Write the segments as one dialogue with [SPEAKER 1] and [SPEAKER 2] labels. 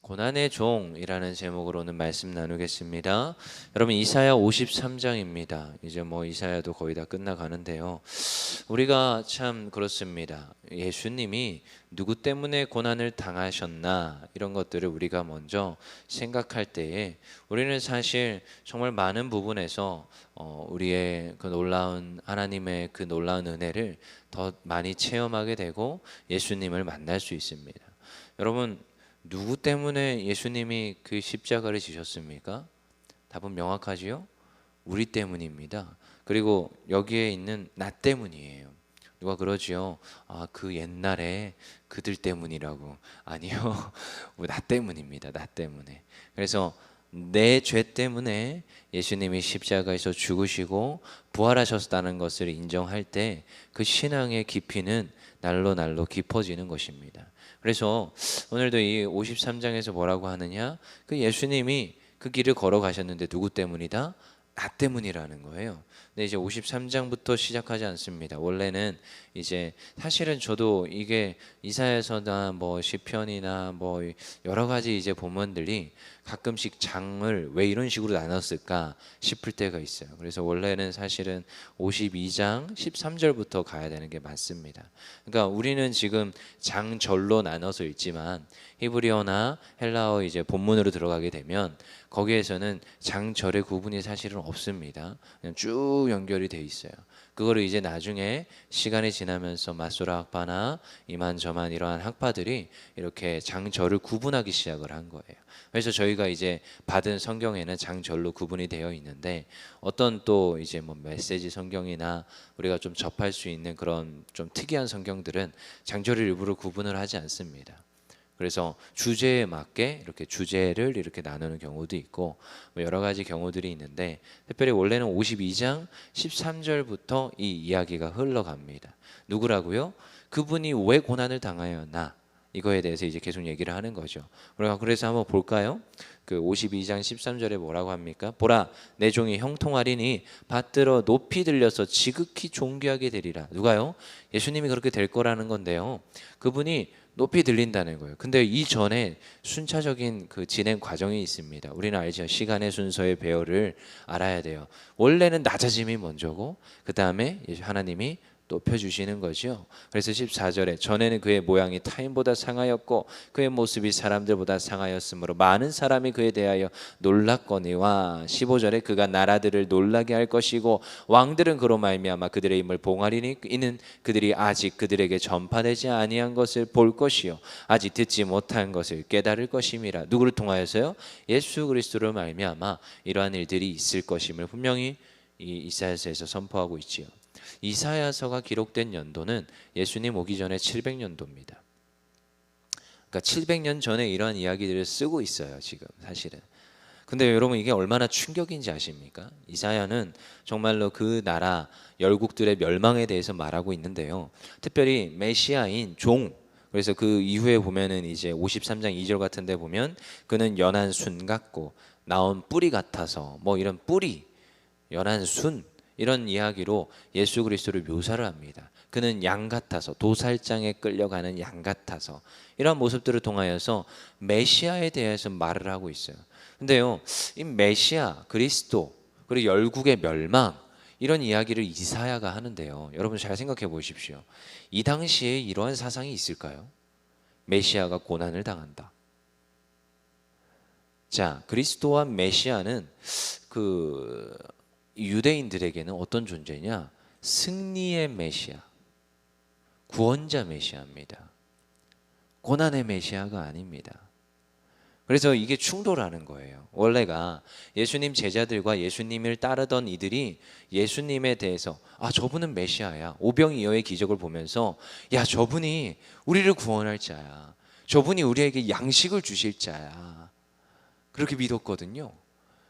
[SPEAKER 1] 고난의 종이라는 제목으로는 말씀 나누겠습니다. 여러분 이사야 53장입니다. 이제 이사야도 거의 다 끝나가는데요. 우리가 참 그렇습니다. 예수님이 누구 때문에 고난을 당하셨나 이런 것들을 우리가 먼저 생각할 때에 우리는 사실 정말 많은 부분에서 우리의 그 놀라운 하나님의 그 놀라운 은혜를 더 많이 체험하게 되고 예수님을 만날 수 있습니다. 여러분 누구 때문에 예수님이 그 십자가를 지셨습니까? 답은 명확하지요? 우리 때문입니다. 그리고 여기에 있는 나 때문이에요. 누가 그러지요? 그 옛날에 그들 때문이라고. 아니요. 나 때문입니다. 나 때문에. 그래서 내 죄 때문에 예수님이 십자가에서 죽으시고 부활하셨다는 것을 인정할 때 그 신앙의 깊이는 날로 날로 깊어지는 것입니다. 그래서 오늘도 이 53장에서 뭐라고 하느냐? 그 예수님이 그 길을 걸어가셨는데 누구 때문이다? 나 때문이라는 거예요. 근데 이제 53장부터 시작하지 않습니다. 원래는 이제 사실은 저도 이게 이사야서나 시편이나 여러 가지 이제 본문들이 가끔씩 장을 왜 이런 식으로 나눴을까 싶을 때가 있어요. 그래서 원래는 사실은 52장 13절부터 가야 되는 게 맞습니다. 그러니까 우리는 지금 장절로 나눠서 읽지만 히브리어나 헬라어 이제 본문으로 들어가게 되면 거기에서는 장절의 구분이 사실은 없습니다. 그냥 쭉 연결이 돼 있어요. 그거를 이제 나중에 시간이 지나면서 마소라 학파나 이만저만 이러한 학파들이 이렇게 장절을 구분하기 시작을 한 거예요. 그래서 저희가 이제 받은 성경에는 장절로 구분이 되어 있는데 어떤 또 이제 메시지 성경이나 우리가 좀 접할 수 있는 그런 좀 특이한 성경들은 장절을 일부러 구분을 하지 않습니다. 그래서 주제에 맞게 이렇게 주제를 이렇게 나누는 경우도 있고 여러 가지 경우들이 있는데 특별히 원래는 52장 13절부터 이 이야기가 흘러갑니다. 누구라고요? 그분이 왜 고난을 당하였나? 이거에 대해서 이제 계속 얘기를 하는 거죠. 우리가 그래서 한번 볼까요? 그 52장 13절에 뭐라고 합니까? 보라 내 종이 형통하리니 받들어 높이 들려서 지극히 존귀하게 되리라. 누가요? 예수님이 그렇게 될 거라는 건데요. 그분이 높이 들린다는 거예요. 근데 이전에 순차적인 그 진행 과정이 있습니다. 우리는 알죠. 시간의 순서의 배열을 알아야 돼요. 원래는 낮아짐이 먼저고 그 다음에 하나님이 높여주시는 거죠. 그래서 14절에 전에는 그의 모양이 타인보다 상하였고 그의 모습이 사람들보다 상하였으므로 많은 사람이 그에 대하여 놀랐거니와 15절에 그가 나라들을 놀라게 할 것이고 왕들은 그로 말미암아 그들의 힘을 봉하리니 이는 그들이 아직 그들에게 전파되지 아니한 것을 볼 것이요 아직 듣지 못한 것을 깨달을 것임이라. 누구를 통하여서요? 예수 그리스도로 말미암아 이러한 일들이 있을 것임을 분명히 이 이사야서에서 선포하고 있지요. 이사야서가 기록된 연도는 예수님 오기 전에 700년도입니다. 그러니까 700년 전에 이러한 이야기들을 쓰고 있어요, 지금 사실은. 근데 여러분 이게 얼마나 충격인지 아십니까? 이사야는 정말로 그 나라 열국들의 멸망에 대해서 말하고 있는데요. 특별히 메시아인 종, 그래서 그 이후에 보면은 이제 53장 2절 같은 데 보면 그는 연한 순 같고 나온 뿌리 같아서 이런 뿌리, 연한 순 이런 이야기로 예수 그리스도를 묘사를 합니다. 그는 양 같아서 도살장에 끌려가는 양 같아서 이런 모습들을 통하여서 메시아에 대해서 말을 하고 있어요. 근데요, 이 메시아 그리스도 그리고 열국의 멸망 이런 이야기를 이사야가 하는데요. 여러분 잘 생각해 보십시오. 이 당시에 이러한 사상이 있을까요? 메시아가 고난을 당한다. 자, 그리스도와 메시아는 그 유대인들에게는 어떤 존재냐? 승리의 메시아, 구원자 메시아입니다. 고난의 메시아가 아닙니다. 그래서 이게 충돌하는 거예요. 원래가 예수님 제자들과 예수님을 따르던 이들이 예수님에 대해서 저분은 메시아야. 오병이어의 기적을 보면서 저분이 우리를 구원할 자야. 저분이 우리에게 양식을 주실 자야. 그렇게 믿었거든요.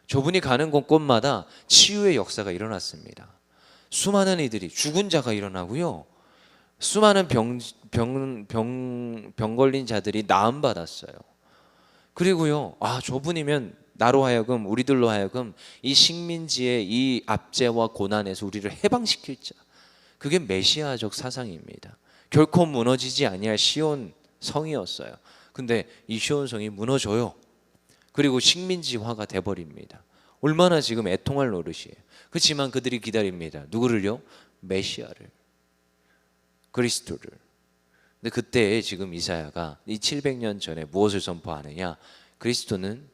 [SPEAKER 1] 저분이 가는 곳곳마다 치유의 역사가 일어났습니다. 수많은 이들이 죽은 자가 일어나고요. 수많은 병 걸린 자들이 나음 받았어요. 그리고요, 저분이면 나로 하여금 우리들로 하여금 이 식민지의 이 압제와 고난에서 우리를 해방시킬 자. 그게 메시아적 사상입니다. 결코 무너지지 아니할 시온 성이었어요. 근데 이시온성이 무너져요. 그리고 식민지화가 돼버립니다. 얼마나 지금 애통할 노릇이에요. 그렇지만 그들이 기다립니다. 누구를요? 메시아를, 그리스도를. 근데 그때 지금 이사야가 이 700년 전에 무엇을 선포하느냐? 그리스도는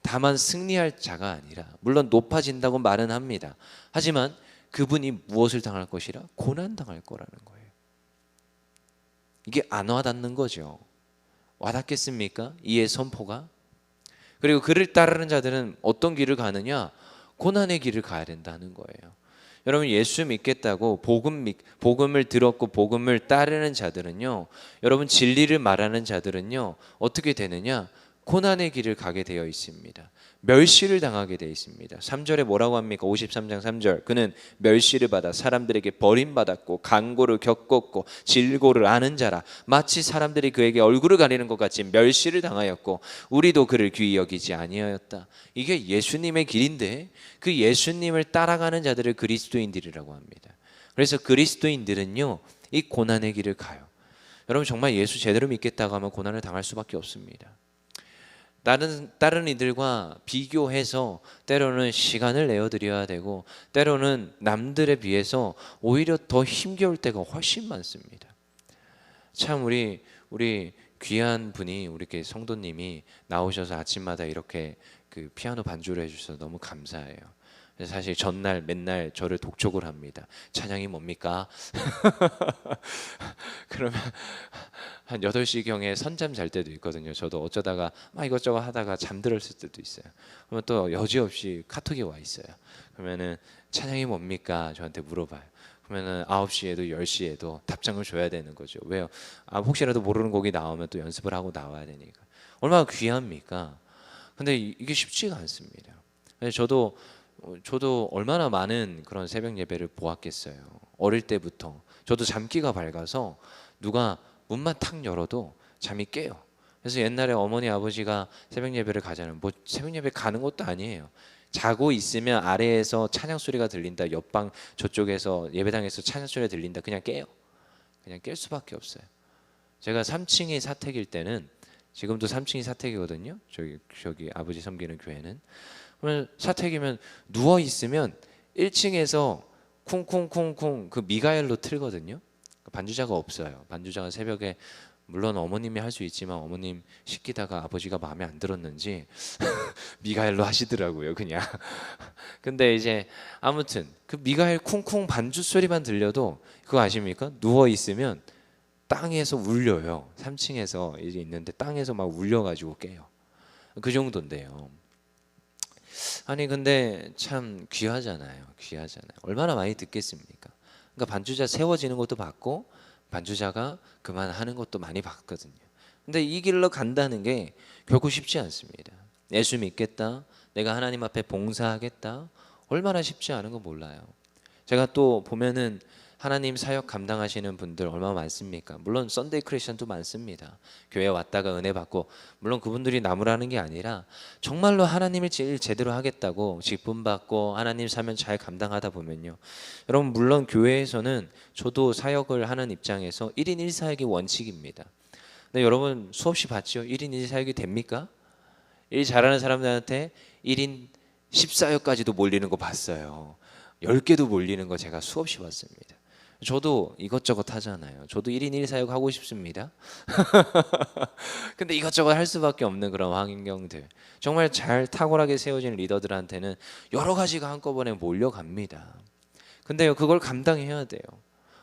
[SPEAKER 1] 다만 승리할 자가 아니라, 물론 높아진다고 말은 합니다. 하지만 그분이 무엇을 당할 것이라? 고난 당할 거라는 거예요. 이게 안 와닿는 거죠. 와닿겠습니까? 이의 선포가. 그리고 그를 따르는 자들은 어떤 길을 가느냐? 고난의 길을 가야 된다는 거예요. 여러분, 예수 믿겠다고 복음을 들었고 복음을 따르는 자들은요, 여러분 진리를 말하는 자들은요 어떻게 되느냐? 고난의 길을 가게 되어 있습니다. 멸시를 당하게 되어 있습니다. 3절에 뭐라고 합니까? 53장 3절. 그는 멸시를 받아 사람들에게 버림받았고 강고를 겪었고 질고를 아는 자라. 마치 사람들이 그에게 얼굴을 가리는 것 같이 멸시를 당하였고 우리도 그를 귀히 여기지 아니하였다. 이게 예수님의 길인데 그 예수님을 따라가는 자들을 그리스도인들이라고 합니다. 그래서 그리스도인들은요 이 고난의 길을 가요. 여러분, 정말 예수 제대로 믿겠다고 하면 고난을 당할 수밖에 없습니다. 다른 이들과 비교해서 때로는 시간을 내어드려야 되고, 때로는 남들에 비해서 오히려 더 힘겨울 때가 훨씬 많습니다. 참 우리 귀한 분이, 우리 성도님이 나오셔서 아침마다 이렇게 그 피아노 반주를 해주셔서 너무 감사해요. 사실 전날 맨날 저를 독촉을 합니다. 찬양이 뭡니까? 그러면 한 8시경에 선잠 잘 때도 있거든요. 저도 어쩌다가 막 이것저것 하다가 잠들었을 때도 있어요. 그러면 또 여지없이 카톡이 와 있어요. 그러면은 찬양이 뭡니까? 저한테 물어봐요. 그러면은 9시에도 10시에도 답장을 줘야 되는 거죠. 왜요? 혹시라도 모르는 곡이 나오면 또 연습을 하고 나와야 되니까. 얼마나 귀합니까? 근데 이게 쉽지가 않습니다. 저도 얼마나 많은 그런 새벽 예배를 보았겠어요. 어릴 때부터 저도 잠기가 밝아서 누가 문만 탁 열어도 잠이 깨요. 그래서 옛날에 어머니 아버지가 새벽 예배를 가자면 뭐 새벽 예배 가는 것도 아니에요. 자고 있으면 아래에서 찬양 소리가 들린다, 옆방 저쪽에서 예배당에서 찬양 소리가 들린다, 그냥 깨요. 그냥 깰 수밖에 없어요. 제가 3층이 사택일 때는, 지금도 3층이 사택이거든요. 저기 아버지 섬기는 교회는. 그러면 사택이면 누워 있으면 1층에서 쿵쿵쿵쿵 그 미가엘로 틀거든요. 반주자가 없어요. 반주자가 새벽에, 물론 어머님이 할 수 있지만 어머님 시키다가 아버지가 마음에 안 들었는지 미가엘로 하시더라고요, 그냥. 근데 이제 아무튼 그 미가엘 쿵쿵 반주 소리만 들려도 그거 아십니까? 누워 있으면 땅에서 울려요. 3층에서 이제 있는데 땅에서 막 울려가지고 깨요. 그 정도인데요. 아니 근데 참 귀하잖아요. 얼마나 많이 듣겠습니까? 그러니까 반주자 세워지는 것도 봤고 반주자가 그만하는 것도 많이 봤거든요. 근데 이 길로 간다는 게 결코 쉽지 않습니다. 예수 믿겠다, 내가 하나님 앞에 봉사하겠다, 얼마나 쉽지 않은 거 몰라요. 제가 또 보면은 하나님 사역 감당하시는 분들 얼마나 많습니까? 물론 썬데이 크리스천도 많습니다. 교회 왔다가 은혜 받고, 물론 그분들이 나무라는 게 아니라 정말로 하나님을 제일 제대로 하겠다고 직분 받고 하나님 사명 잘 감당하다 보면요, 여러분 물론 교회에서는 저도 사역을 하는 입장에서 1인 1사역이 원칙입니다. 근데 여러분 수없이 봤죠? 1인 1사역이 됩니까? 일 잘하는 사람들한테 1인 14역까지도 몰리는 거 봤어요. 10개도 몰리는 거 제가 수없이 봤습니다. 저도 이것저것 하잖아요. 저도 1인 1사역 하고 싶습니다. 근데 이것저것 할 수밖에 없는 그런 환경들, 정말 잘 탁월하게 세워진 리더들한테는 여러 가지가 한꺼번에 몰려갑니다. 근데요, 그걸 감당해야 돼요.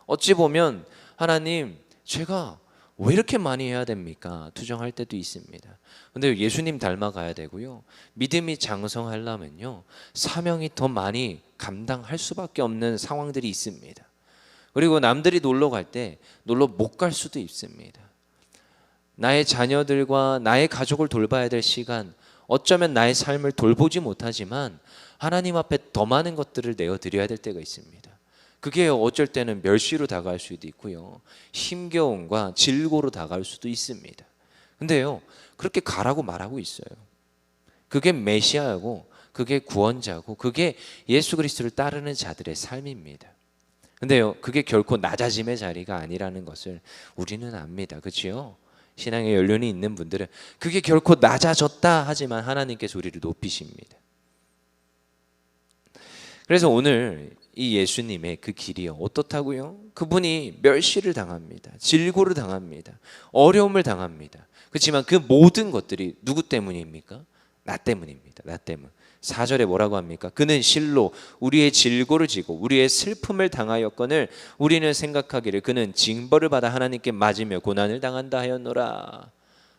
[SPEAKER 1] 어찌 보면 하나님, 제가 왜 이렇게 많이 해야 됩니까? 투정할 때도 있습니다. 근데 예수님 닮아가야 되고요, 믿음이 장성하려면요 사명이 더 많이 감당할 수밖에 없는 상황들이 있습니다. 그리고 남들이 놀러 갈 때 놀러 못 갈 수도 있습니다. 나의 자녀들과 나의 가족을 돌봐야 될 시간, 어쩌면 나의 삶을 돌보지 못하지만 하나님 앞에 더 많은 것들을 내어드려야 될 때가 있습니다. 그게 어쩔 때는 멸시로 다가갈 수도 있고요, 힘겨움과 질고로 다가갈 수도 있습니다. 근데요, 그렇게 가라고 말하고 있어요. 그게 메시아고, 그게 구원자고, 그게 예수 그리스도를 따르는 자들의 삶입니다. 근데요, 그게 결코 낮아짐의 자리가 아니라는 것을 우리는 압니다. 그렇지요? 신앙의 연륜이 있는 분들은 그게 결코 낮아졌다 하지만 하나님께서 우리를 높이십니다. 그래서 오늘 이 예수님의 그 길이요 어떻다고요? 그분이 멸시를 당합니다. 질고를 당합니다. 어려움을 당합니다. 그렇지만 그 모든 것들이 누구 때문입니까? 나 때문입니다. 나 때문. 4절에 뭐라고 합니까? 그는 실로 우리의 질고를 지고 우리의 슬픔을 당하였거늘 우리는 생각하기를 그는 징벌을 받아 하나님께 맞으며 고난을 당한다 하였노라.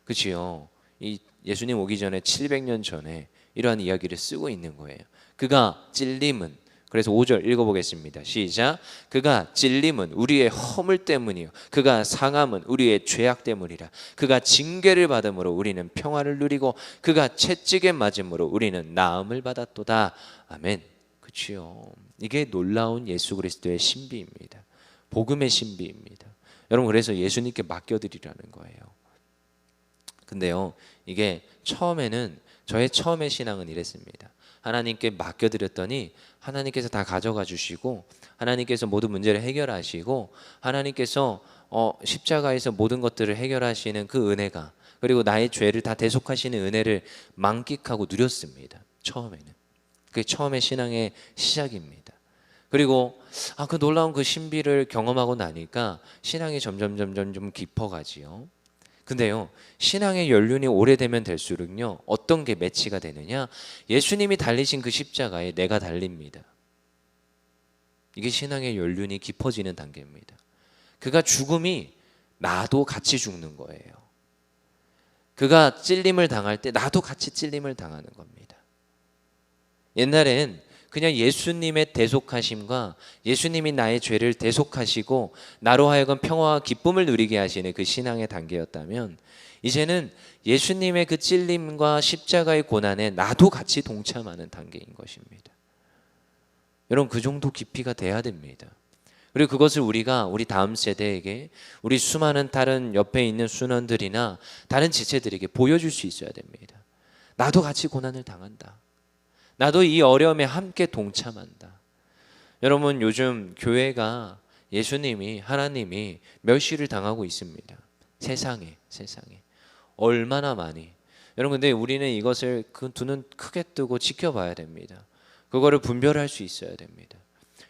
[SPEAKER 1] 그렇지요. 이 예수님 오기 전에 700년 전에 이러한 이야기를 쓰고 있는 거예요. 그가 찔림은, 그래서 5절 읽어보겠습니다. 시작. 그가 찔림은 우리의 허물 때문이요 그가 상함은 우리의 죄악 때문이라. 그가 징계를 받음으로 우리는 평화를 누리고 그가 채찍에 맞음으로 우리는 나음을 받았도다. 아멘. 그렇지요. 이게 놀라운 예수 그리스도의 신비입니다. 복음의 신비입니다. 여러분, 그래서 예수님께 맡겨드리라는 거예요. 근데요, 이게 처음에는 저의 처음의 신앙은 이랬습니다. 하나님께 맡겨드렸더니 하나님께서 다 가져가 주시고 하나님께서 모든 문제를 해결하시고 하나님께서 십자가에서 모든 것들을 해결하시는 그 은혜가, 그리고 나의 죄를 다 대속하시는 은혜를 만끽하고 누렸습니다. 처음에는. 그게 처음의 신앙의 시작입니다. 그리고 그 놀라운 그 신비를 경험하고 나니까 신앙이 점점 좀 깊어가지요. 근데요, 신앙의 연륜이 오래되면 될수록요 어떤 게 매치가 되느냐, 예수님이 달리신 그 십자가에 내가 달립니다. 이게 신앙의 연륜이 깊어지는 단계입니다. 그가 죽음이 나도 같이 죽는 거예요. 그가 찔림을 당할 때 나도 같이 찔림을 당하는 겁니다. 옛날엔 그냥 예수님의 대속하심과 예수님이 나의 죄를 대속하시고 나로 하여금 평화와 기쁨을 누리게 하시는 그 신앙의 단계였다면, 이제는 예수님의 그 찔림과 십자가의 고난에 나도 같이 동참하는 단계인 것입니다. 여러분, 그 정도 깊이가 돼야 됩니다. 그리고 그것을 우리가 우리 다음 세대에게, 우리 수많은 다른 옆에 있는 순원들이나 다른 지체들에게 보여줄 수 있어야 됩니다. 나도 같이 고난을 당한다. 나도 이 어려움에 함께 동참한다. 여러분, 요즘 교회가, 예수님이, 하나님이 멸시를 당하고 있습니다. 세상에 얼마나 많이. 여러분, 근데 우리는 이것을 두 눈 크게 뜨고 지켜봐야 됩니다. 그거를 분별할 수 있어야 됩니다.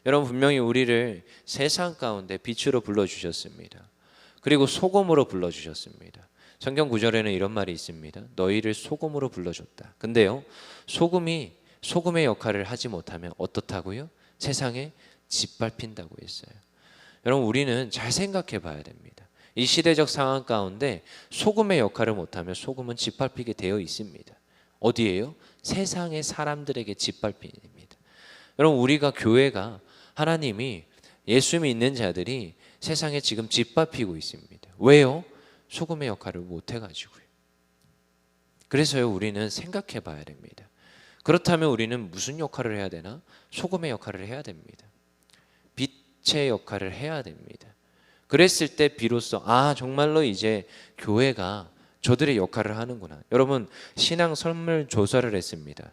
[SPEAKER 1] 여러분, 분명히 우리를 세상 가운데 빛으로 불러주셨습니다. 그리고 소금으로 불러주셨습니다. 성경 구절에는 이런 말이 있습니다. 너희를 소금으로 불러줬다. 근데요, 소금의 역할을 하지 못하면 어떻다고요? 세상에 짓밟힌다고 했어요. 여러분, 우리는 잘 생각해 봐야 됩니다. 이 시대적 상황 가운데 소금의 역할을 못하면 소금은 짓밟히게 되어 있습니다. 어디에요? 세상의 사람들에게 짓밟힙니다. 여러분, 우리가, 교회가, 하나님이, 예수 믿는 자들이 세상에 지금 짓밟히고 있습니다. 왜요? 소금의 역할을 못해가지고요. 그래서요, 우리는 생각해 봐야 됩니다. 그렇다면 우리는 무슨 역할을 해야 되나? 소금의 역할을 해야 됩니다. 빛의 역할을 해야 됩니다. 그랬을 때 비로소 정말로 이제 교회가 저들의 역할을 하는구나. 여러분, 신앙 설문 조사를 했습니다.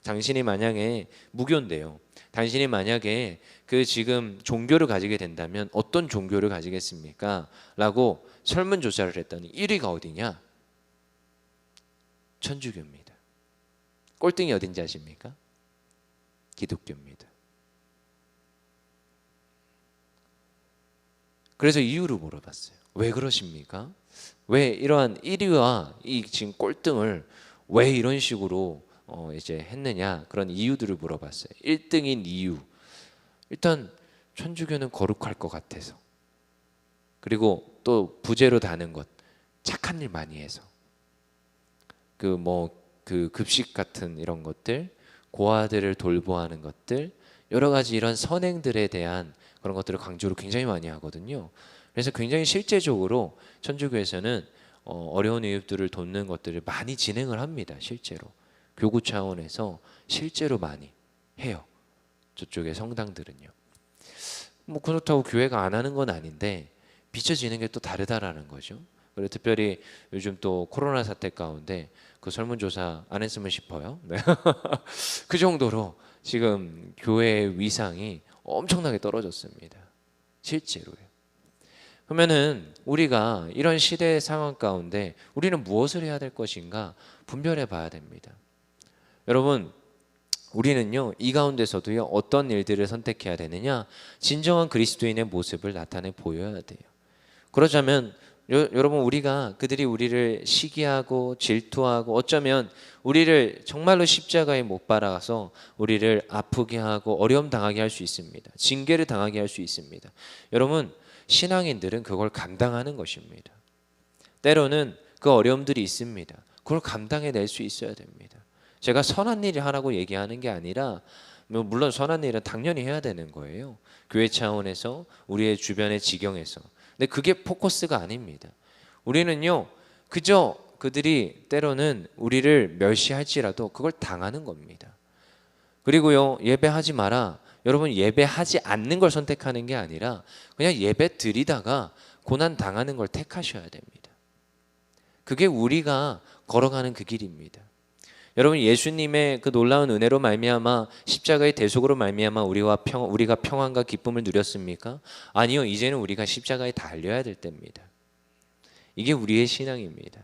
[SPEAKER 1] 당신이 만약에 무교인데요, 당신이 만약에 그 지금 종교를 가지게 된다면 어떤 종교를 가지겠습니까? 라고 설문조사를 했더니 1위가 어디냐? 천주교입니다. 꼴등이 어딘지 아십니까? 기독교입니다. 그래서 이유를 물어봤어요. 왜 그러십니까? 왜 이러한 1위와 이 지금 꼴등을 왜 이런 식으로 이제 했느냐, 그런 이유들을 물어봤어요. 1등인 이유, 일단 천주교는 거룩할 것 같아서, 그리고 또 부제로 다는 것, 착한 일 많이 해서, 그 급식 같은 이런 것들, 고아들을 돌보하는 것들, 여러 가지 이런 선행들에 대한 그런 것들을 강조를 굉장히 많이 하거든요. 그래서 굉장히 실제적으로 천주교에서는 어려운 이웃들을 돕는 것들을 많이 진행을 합니다. 실제로 교구 차원에서 실제로 많이 해요. 저쪽의 성당들은요. 그렇다고 교회가 안 하는 건 아닌데 비춰지는 게 또 다르다라는 거죠. 그리고 특별히 요즘 또 코로나 사태 가운데 그 설문조사 안 했으면 싶어요. 네. 그 정도로 지금 교회의 위상이 엄청나게 떨어졌습니다. 실제로요. 그러면은 우리가 이런 시대의 상황 가운데 우리는 무엇을 해야 될 것인가 분별해 봐야 됩니다. 여러분, 우리는요 이 가운데서도요 어떤 일들을 선택해야 되느냐, 진정한 그리스도인의 모습을 나타내 보여야 돼요. 그러자면 여러분, 우리가 그들이 우리를 시기하고 질투하고 어쩌면 우리를 정말로 십자가에 못 박아서 우리를 아프게 하고 어려움 당하게 할 수 있습니다. 징계를 당하게 할 수 있습니다. 여러분, 신앙인들은 그걸 감당하는 것입니다. 때로는 그 어려움들이 있습니다. 그걸 감당해낼 수 있어야 됩니다. 제가 선한 일을 하라고 얘기하는 게 아니라, 물론 선한 일은 당연히 해야 되는 거예요. 교회 차원에서, 우리의 주변의 지경에서. 근데 그게 포커스가 아닙니다. 우리는요 그저 그들이 때로는 우리를 멸시할지라도 그걸 당하는 겁니다. 그리고요 예배하지 마라, 여러분, 예배하지 않는 걸 선택하는 게 아니라 그냥 예배 드리다가 고난 당하는 걸 택하셔야 됩니다. 그게 우리가 걸어가는 그 길입니다. 여러분, 예수님의 그 놀라운 은혜로 말미암아, 십자가의 대속으로 말미암아 우리가 평안과 기쁨을 누렸습니까? 아니요, 이제는 우리가 십자가에 달려야 될 때입니다. 이게 우리의 신앙입니다.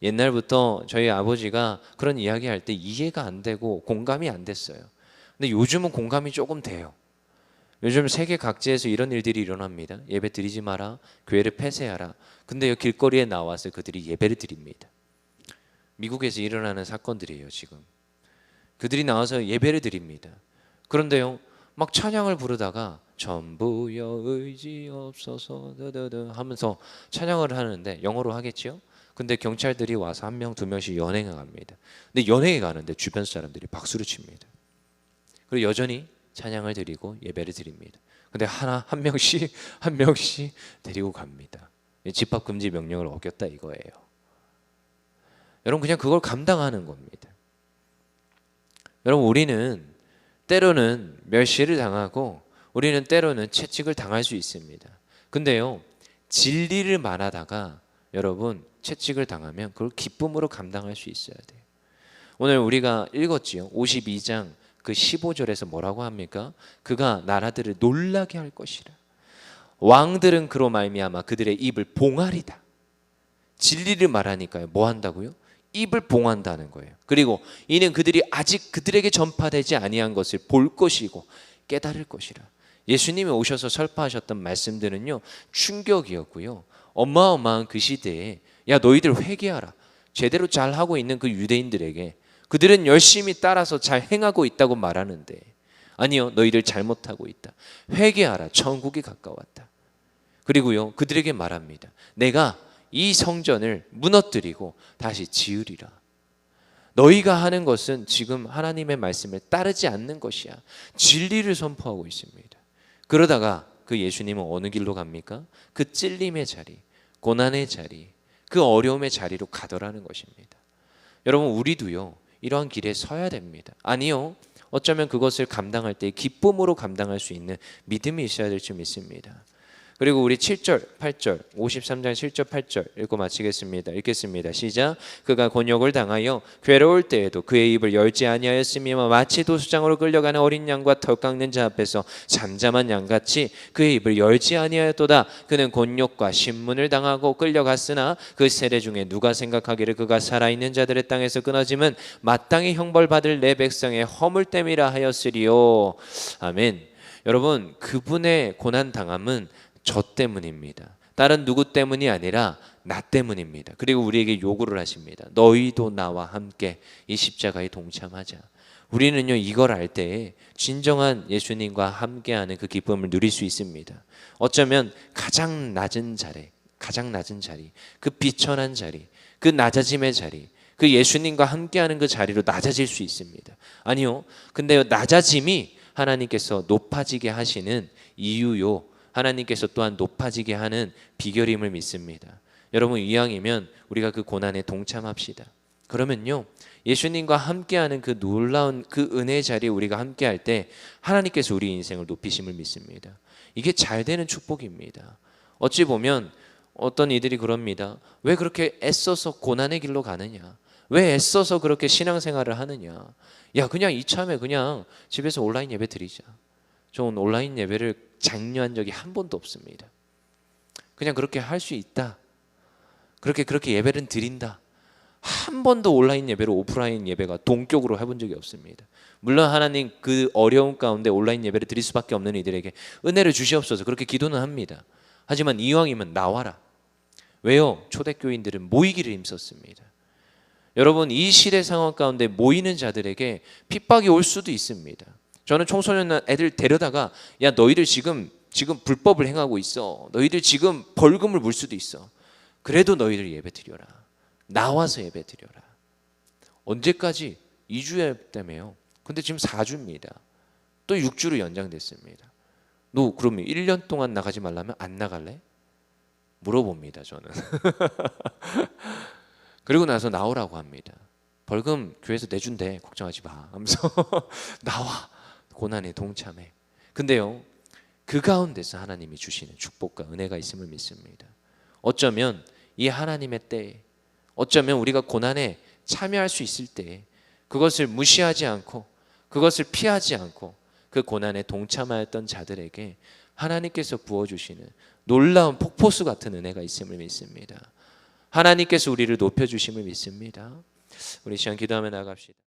[SPEAKER 1] 옛날부터 저희 아버지가 그런 이야기할 때 이해가 안 되고 공감이 안 됐어요. 근데 요즘은 공감이 조금 돼요. 요즘 세계 각지에서 이런 일들이 일어납니다. 예배 드리지 마라, 교회를 폐쇄하라. 근데 길거리에 나와서 그들이 예배를 드립니다. 미국에서 일어나는 사건들이에요. 지금 그들이 나와서 예배를 드립니다. 그런데요 막 찬양을 부르다가 전부여 의지 없어서 하면서 찬양을 하는데, 영어로 하겠죠. 근데 경찰들이 와서 한 명, 두 명씩 연행해 갑니다. 근데 연행해 가는데 주변 사람들이 박수를 칩니다. 그리고 여전히 찬양을 드리고 예배를 드립니다. 근데 한 명씩 데리고 갑니다. 집합 금지 명령을 어겼다 이거예요. 여러분, 그냥 그걸 감당하는 겁니다. 여러분, 우리는 때로는 멸시를 당하고 우리는 때로는 채찍을 당할 수 있습니다. 근데요 진리를 말하다가 여러분 채찍을 당하면 그걸 기쁨으로 감당할 수 있어야 돼요. 오늘 우리가 읽었지요. 52장 그 15절에서 뭐라고 합니까? 그가 나라들을 놀라게 할 것이라. 왕들은 그로 말미암아 그들의 입을 봉하리다. 진리를 말하니까요 뭐 한다고요? 입을 봉한다는 거예요. 그리고 이는 그들이 아직 그들에게 전파되지 아니한 것을 볼 것이고 깨달을 것이라. 예수님이 오셔서 설파하셨던 말씀들은요 충격이었고요. 어마어마한 그 시대에 야 너희들 회개하라. 제대로 잘하고 있는 그 유대인들에게, 그들은 열심히 따라서 잘 행하고 있다고 말하는데 아니요, 너희들 잘못하고 있다. 회개하라. 천국이 가까웠다. 그리고요 그들에게 말합니다. 내가 이 성전을 무너뜨리고 다시 지으리라. 너희가 하는 것은 지금 하나님의 말씀을 따르지 않는 것이야. 진리를 선포하고 있습니다. 그러다가 그 예수님은 어느 길로 갑니까? 그 찔림의 자리, 고난의 자리, 그 어려움의 자리로 가더라는 것입니다. 여러분, 우리도요 이러한 길에 서야 됩니다. 아니요, 어쩌면 그것을 감당할 때 기쁨으로 감당할 수 있는 믿음이 있어야 될 줄 믿습니다. 그리고 우리 7절, 8절, 53장 7절, 8절 읽고 마치겠습니다. 읽겠습니다. 시작. 그가 곤욕을 당하여 괴로울 때에도 그의 입을 열지 아니하였으며 마치 도수장으로 끌려가는 어린 양과 털 깎는 자 앞에서 잠잠한 양같이 그의 입을 열지 아니하였도다. 그는 곤욕과 신문을 당하고 끌려갔으나 그 세대 중에 누가 생각하기를 그가 살아있는 자들의 땅에서 끊어짐은 마땅히 형벌받을 내 백성의 허물됨이라 하였으리요. 아멘. 여러분, 그분의 고난 당함은 저 때문입니다. 다른 누구 때문이 아니라 나 때문입니다. 그리고 우리에게 요구를 하십니다. 너희도 나와 함께 이 십자가에 동참하자. 우리는요 이걸 알 때에 진정한 예수님과 함께하는 그 기쁨을 누릴 수 있습니다. 어쩌면 가장 낮은 자리, 그 비천한 자리, 그 낮아짐의 자리, 그 예수님과 함께하는 그 자리로 낮아질 수 있습니다. 아니요, 근데 낮아짐이 하나님께서 높아지게 하시는 이유요, 하나님께서 또한 높아지게 하는 비결임을 믿습니다. 여러분, 이왕이면 우리가 그 고난에 동참합시다. 그러면요 예수님과 함께하는 그 놀라운 그 은혜의 자리에 우리가 함께할 때 하나님께서 우리 인생을 높이심을 믿습니다. 이게 잘 되는 축복입니다. 어찌 보면 어떤 이들이 그럽니다. 왜 그렇게 애써서 고난의 길로 가느냐, 왜 애써서 그렇게 신앙생활을 하느냐, 야 그냥 이참에 그냥 집에서 온라인 예배 드리자. 저는 온라인 예배를 장려한 적이 한 번도 없습니다. 그냥 그렇게 할 수 있다. 그렇게 예배를 드린다. 한 번도 온라인 예배로 오프라인 예배가 동격으로 해본 적이 없습니다. 물론 하나님 그 어려운 가운데 온라인 예배를 드릴 수밖에 없는 이들에게 은혜를 주시옵소서 그렇게 기도는 합니다. 하지만 이왕이면 나와라. 왜요? 초대교인들은 모이기를 힘썼습니다. 여러분 이 시대 상황 가운데 모이는 자들에게 핍박이 올 수도 있습니다. 저는 청소년 애들 데려다가 야 너희들 지금 불법을 행하고 있어. 너희들 지금 벌금을 물 수도 있어. 그래도 너희들 예배 드려라. 나와서 예배 드려라. 언제까지? 2주 때문에요. 근데 지금 4주입니다. 또 6주로 연장됐습니다. 너 그러면 1년 동안 나가지 말라면 안 나갈래? 물어봅니다 저는. 그리고 나서 나오라고 합니다. 벌금 교회에서 내준대. 걱정하지 마 하면서 나와. 고난에 동참해. 근데요 그 가운데서 하나님이 주시는 축복과 은혜가 있음을 믿습니다. 어쩌면 이 하나님의 때에 어쩌면 우리가 고난에 참여할 수 있을 때 그것을 무시하지 않고 그것을 피하지 않고 그 고난에 동참하였던 자들에게 하나님께서 부어주시는 놀라운 폭포수 같은 은혜가 있음을 믿습니다. 하나님께서 우리를 높여주심을 믿습니다. 우리 시간 기도하며 나갑시다.